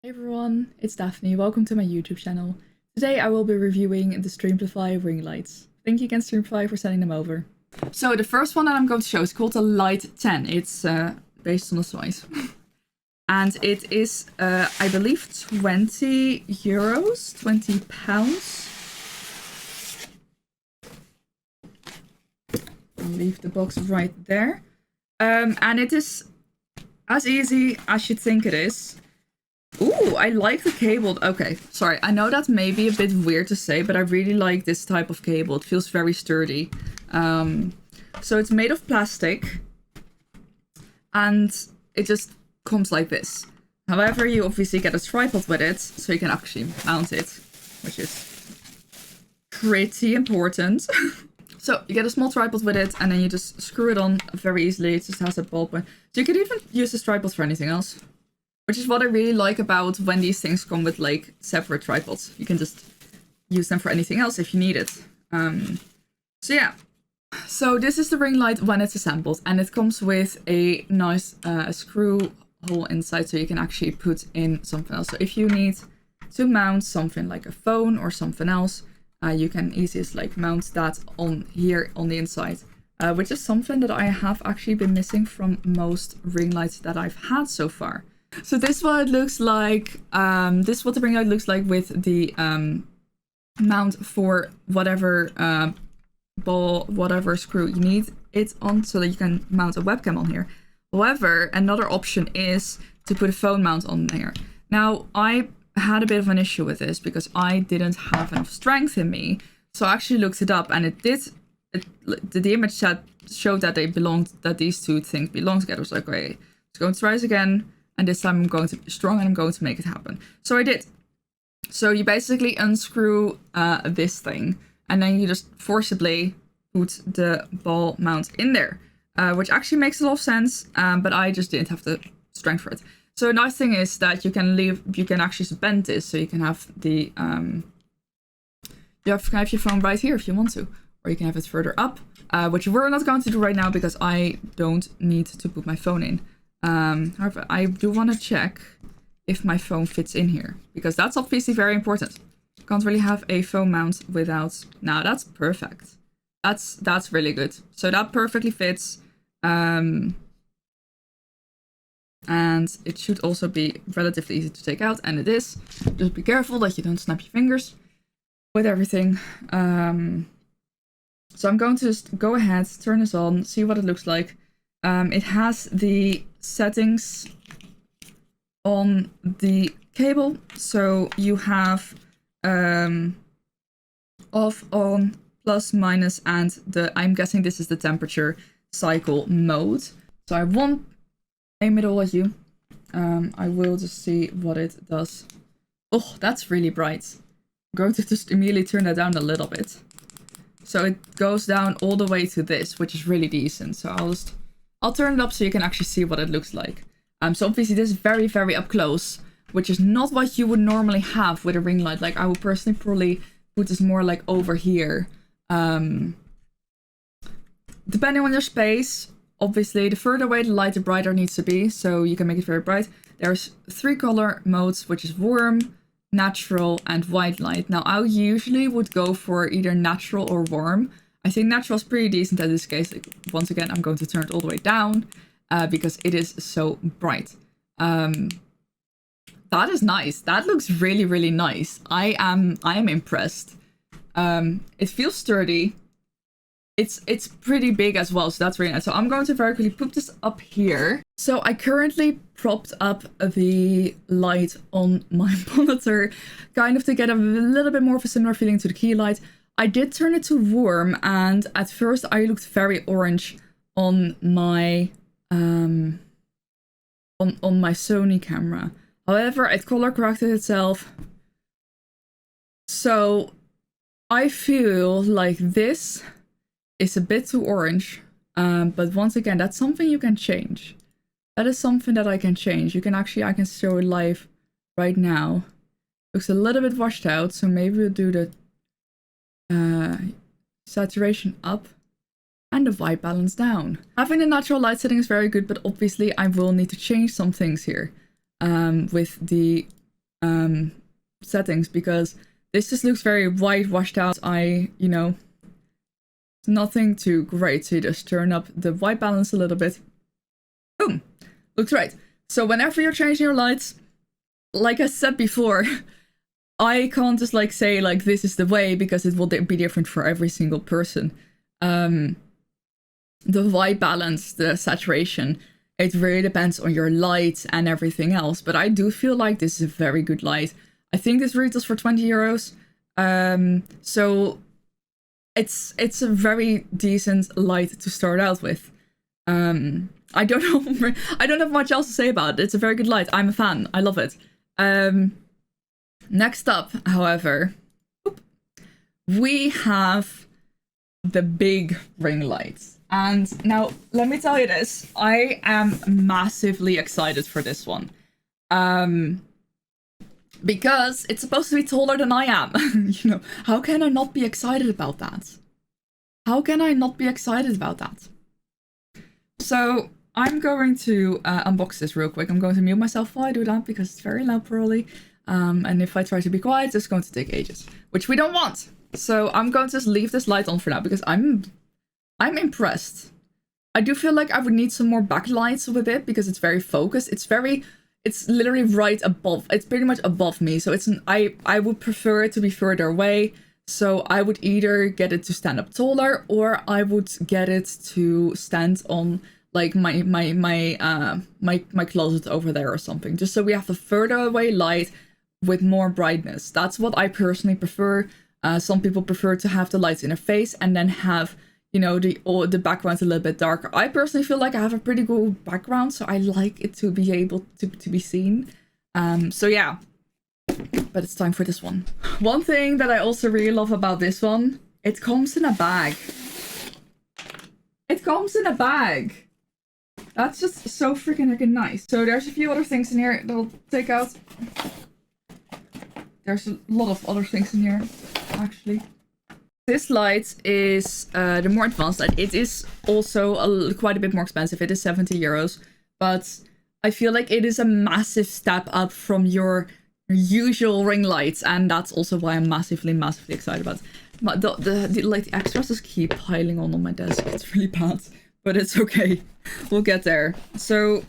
Hey everyone, it's Daphne. Welcome to my YouTube channel. Today I will be reviewing the Streamplify ring lights. Thank you again Streamplify for sending them over. So the first one that I'm going to show is called the Light 10. It's based on the size. And it is, I believe, 20 euros, 20 pounds. I'll leave the box right there. And it is as easy as you think it is. Ooh, I like the cable. Okay, sorry. I know that may be a bit weird to say, but I really like this type of cable. It feels very sturdy. So it's made of plastic. And it just comes like this. However, you obviously get a tripod with it, so you can actually mount it, which is pretty important. So you get a small tripod with it, and then you just screw it on very easily. It just has a ball point. So you could even use this tripod for anything else. Which is what I really like about when these things come with like separate tripods. You can just use them for anything else if you need it. So yeah. So this is the ring light when it's assembled. And it comes with a nice screw hole inside so you can actually put in something else. So if you need to mount something like a phone or something else, you can easily like mount that on here on the inside. Which is something that I have actually been missing from most ring lights that I've had so far. So this is what it looks like. This is what the ring light looks like with the mount for whatever ball, whatever screw you need it on, so that you can mount a webcam on here. However, another option is to put a phone mount on here. Now, I had a bit of an issue with this because I didn't have enough strength in me. So I actually looked it up, and the image showed that these two things belong together. So like, okay, let's go and try this again. And this time I'm going to be strong and I'm going to make it happen. So I did. So you basically unscrew this thing. And then you just forcibly put the ball mount in there. Which actually makes a lot of sense. But I just didn't have the strength for it. So a nice thing is that you can actually bend this. So you can have the... you can have your phone right here if you want to. Or you can have it further up. Which we're not going to do right now because I don't need to put my phone in. However, I do want to check if my phone fits in here, because that's obviously very important. Can't really have a phone mount without... Now that's perfect. That's really good. So that perfectly fits. And it should also be relatively easy to take out, and it is. Just be careful that you don't snap your fingers with everything. So I'm going to just go ahead, turn this on, see what it looks like. It has the settings on the cable, so you have off, on, plus, minus, and I'm guessing this is the temperature cycle mode. So I won't aim it all at you. I will just see what it does. Oh, that's really bright. I'm going to just immediately turn that down a little bit. So it goes down all the way to this, which is really decent. So I'll turn it up so you can actually see what it looks like. So obviously this is very, very up close, which is not what you would normally have with a ring light. Like I would personally probably put this more like over here. Depending on your space, obviously the further away the light, the brighter it needs to be. So you can make it very bright. There's 3 color modes, which is warm, natural, and white light. Now I usually would go for either natural or warm. I think natural is pretty decent in this case. Like, once again, I'm going to turn it all the way down because it is so bright. That is nice. That looks really, really nice. I am impressed. It feels sturdy. It's pretty big as well, so that's really nice. So I'm going to very quickly put this up here. So I currently propped up the light on my monitor, kind of to get a little bit more of a similar feeling to the key light. I did turn it to warm, and at first I looked very orange on my on my Sony camera. However, it color corrected itself. So I feel like this is a bit too orange. But once again, that's something you can change. That is something that I can change. I can show it live right now. Looks a little bit washed out, so maybe we'll do the saturation up and the white balance down. Having the natural light setting is very good, but obviously I will need to change some things here with the settings, because this just looks very white, washed out. You know, nothing too great. So you just turn up the white balance a little bit. Boom, looks right. So whenever you're changing your lights, like I said before, I can't just like say like this is the way, because it will be different for every single person. The white balance, the saturation, it really depends on your light and everything else. But I do feel like this is a very good light. I think this retails for 20 euros. So it's a very decent light to start out with. I don't know. I don't have much else to say about it. It's a very good light. I'm a fan. I love it. Next up, however, we have the big ring lights. And now, let me tell you this. I am massively excited for this one. Because it's supposed to be taller than I am. You know, how can I not be excited about that? How can I not be excited about that? So, I'm going to unbox this real quick. I'm going to mute myself while I do that, because it's very loud probably. And if I try to be quiet, it's going to take ages, which we don't want. So I'm going to just leave this light on for now, because I'm impressed. I do feel like I would need some more backlights with it, because it's very focused. It's literally right above. It's pretty much above me. So I would prefer it to be further away. So I would either get it to stand up taller, or I would get it to stand on like my closet over there or something, just so we have a further away light with more brightness. That's what I personally prefer. Some people prefer to have the lights in their face and then have, you know, the background a little bit darker. I personally feel like I have a pretty good background, so I like it to be able to be seen. So yeah, but it's time for this one. One thing that I also really love about this one, it comes in a bag. It comes in a bag. That's just so freaking nice. So there's a few other things in here that I'll take out. There's a lot of other things in here, actually. This light is the more advanced light. It is also quite a bit more expensive. It is 70 euros. But I feel like it is a massive step up from your usual ring lights. And that's also why I'm massively excited about it. But the extras just keep piling on my desk. It's really bad. But it's okay. We'll get there. So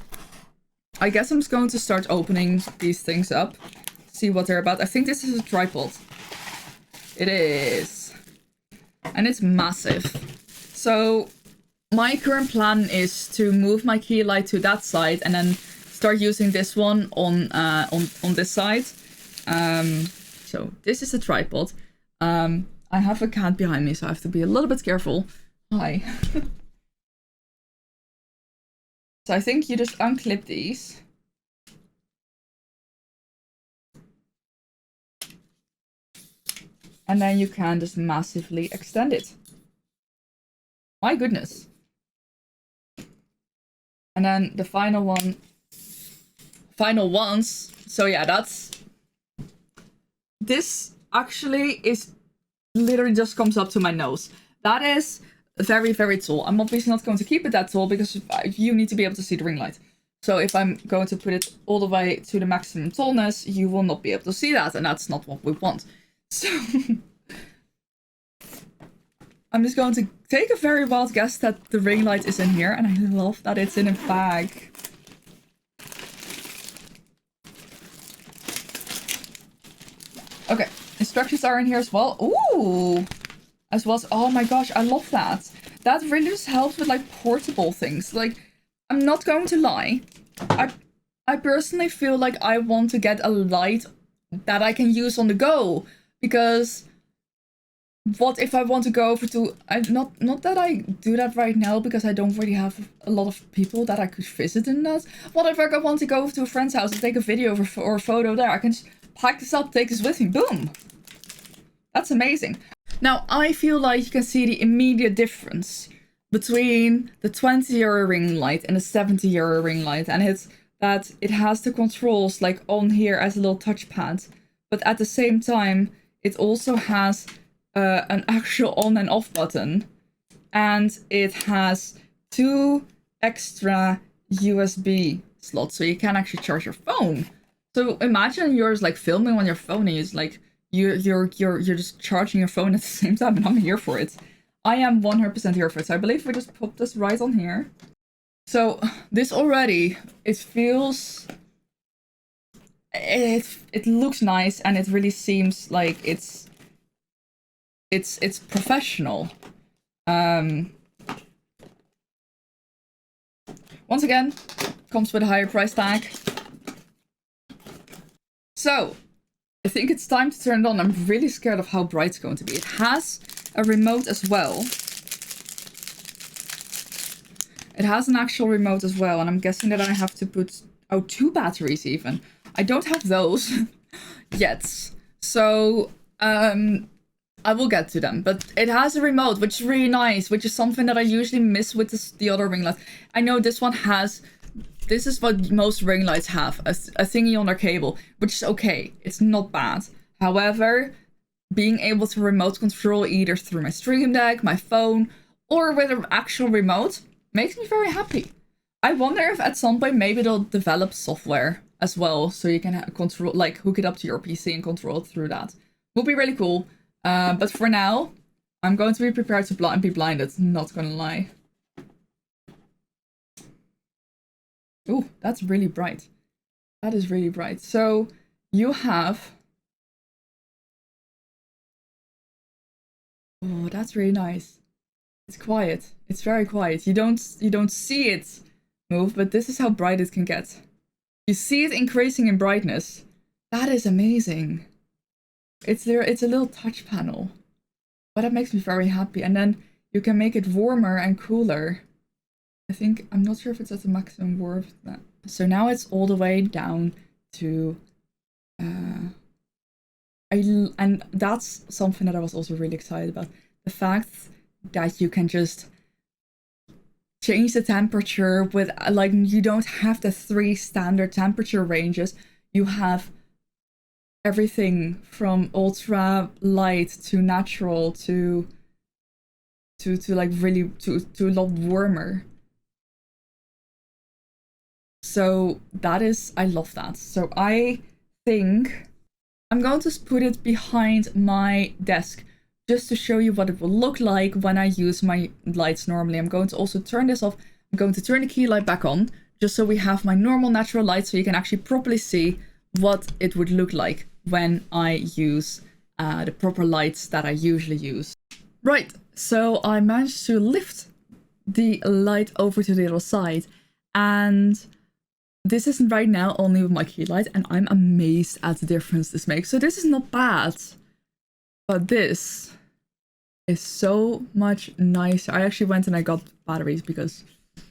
I guess I'm just going to start opening these things up. See what they're about. I think this is a tripod. It is. And it's massive. So my current plan is to move my key light to that side and then start using this one on this side. So this is a tripod. I have a cat behind me, so I have to be a little bit careful. Hi. So I think you just unclip these. And then you can just massively extend it. My goodness. And then the final ones. So yeah, this actually is literally just comes up to my nose. That is very tall. I'm obviously not going to keep it that tall, because you need to be able to see the ring light. So if I'm going to put it all the way to the maximum tallness, you will not be able to see that, and that's not what we want. So I'm just going to take a very wild guess that the ring light is in here, and I love that it's in a bag. Okay, instructions are in here as well. Ooh! As well as, oh my gosh, I love that. That really just helps with like portable things. Like, I'm not going to lie. I personally feel like I want to get a light that I can use on the go. Because what if I want to go over to... Not that I do that right now, because I don't really have a lot of people that I could visit in that. What if I want to go over to a friend's house and take a video or a photo there? I can just pack this up, take this with me. Boom! That's amazing. Now, I feel like you can see the immediate difference between the 20 euro ring light and the 70 euro ring light. And it's that it has the controls like on here as a little touchpad. But at the same time, it also has an actual on and off button. And it has 2 extra USB slots. So you can actually charge your phone. So imagine you're like filming on your phone and it's like you're just charging your phone at the same time, and I'm here for it. I am 100% here for it. So I believe we just pop this right on here. So this already, it feels, it looks nice, and it really seems like it's professional. Once again, comes with a higher price tag. So I think it's time to turn it on. I'm really scared of how bright it's going to be. It has a remote as well. It has an actual remote as well, and I'm guessing that I have to put, oh, 2 batteries even. I don't have those yet. So, I will get to them. But it has a remote, which is really nice, which is something that I usually miss with the other ring lights. I know this one has, this is what most ring lights have, a thingy on their cable, which is okay. It's not bad. However, being able to remote control either through my Stream Deck, my phone, or with an actual remote makes me very happy. I wonder if at some point maybe they'll develop software as well, so you can control, like, hook it up to your PC and control it through that. Would be really cool. But for now, I'm going to be prepared to be blinded, not gonna lie. Ooh, that's really bright. That is really bright. So you have, oh, that's really nice. It's quiet. It's very quiet. You don't see it move, but this is how bright it can get. You see it increasing in brightness. That is amazing. It's there. It's a little touch panel, but that makes me very happy. And then you can make it warmer and cooler. I think, I'm not sure if it's at the maximum warmth. So now it's all the way down to, and that's something that I was also really excited about. The fact that you can just change the temperature with, like, you don't have the 3 standard temperature ranges. You have everything from ultra light to natural to like really to a lot warmer. So that is, I love that. So I think I'm going to put it behind my desk just to show you what it will look like when I use my lights normally. I'm going to also turn this off. I'm going to turn the key light back on, just so we have my normal natural light, so you can actually properly see what it would look like when I use the proper lights that I usually use. Right, so I managed to lift the light over to the other side, and this is right now only with my key light, and I'm amazed at the difference this makes. So this is not bad, but this is so much nicer. I actually went and I got batteries because it's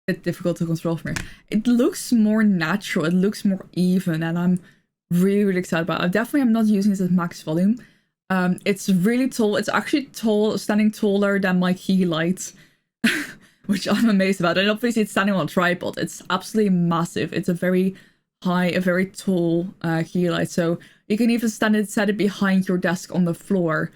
a bit difficult to control from here. It looks more natural, it looks more even, and I'm really excited about it. I definitely am not using this at max volume. It's really tall. It's actually tall, standing taller than my key light, which I'm amazed about. And obviously it's standing on a tripod. It's absolutely massive. It's a very high, a very tall key light. So you can even set it behind your desk on the floor.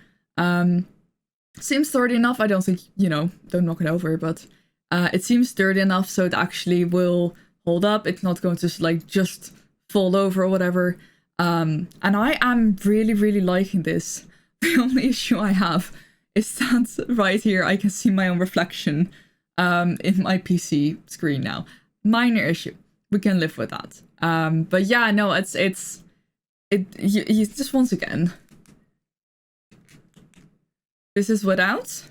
Seems sturdy enough. I don't think, don't knock it over, but it seems sturdy enough so it actually will hold up. It's not going to like just fall over or whatever. And I am really liking this. The only issue I have is that right here I can see my own reflection in my PC screen now. Minor issue. We can live with that. But yeah, no, it's you just, once again, this is without,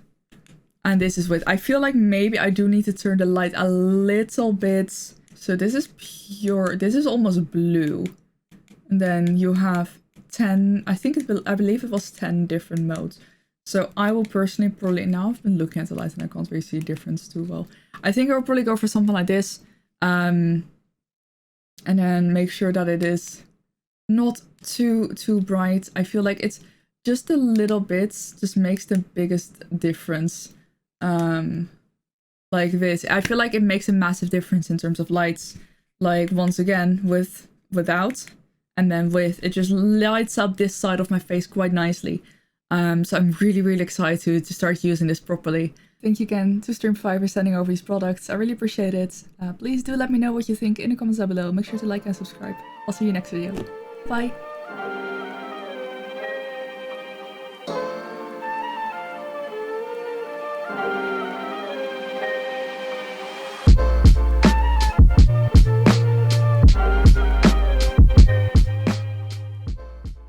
and this is with. I feel like maybe I do need to turn the light a little bit. So this is pure, this is almost blue. And then you have 10, I believe it was 10 different modes. So I will personally probably, now I've been looking at the light and I can't really see the difference too well. I think I'll probably go for something like this. And then make sure that it is not too bright. I feel like it's just a little bit, just makes the biggest difference. Like this. I feel like it makes a massive difference in terms of lights. Like, once again, without, and then with, it just lights up this side of my face quite nicely. So I'm really excited to start using this properly. Thank you again to Streamplify for sending over these products. I really appreciate it. Please do let me know what you think in the comments down below. Make sure to like and subscribe. I'll see you next video. Bye!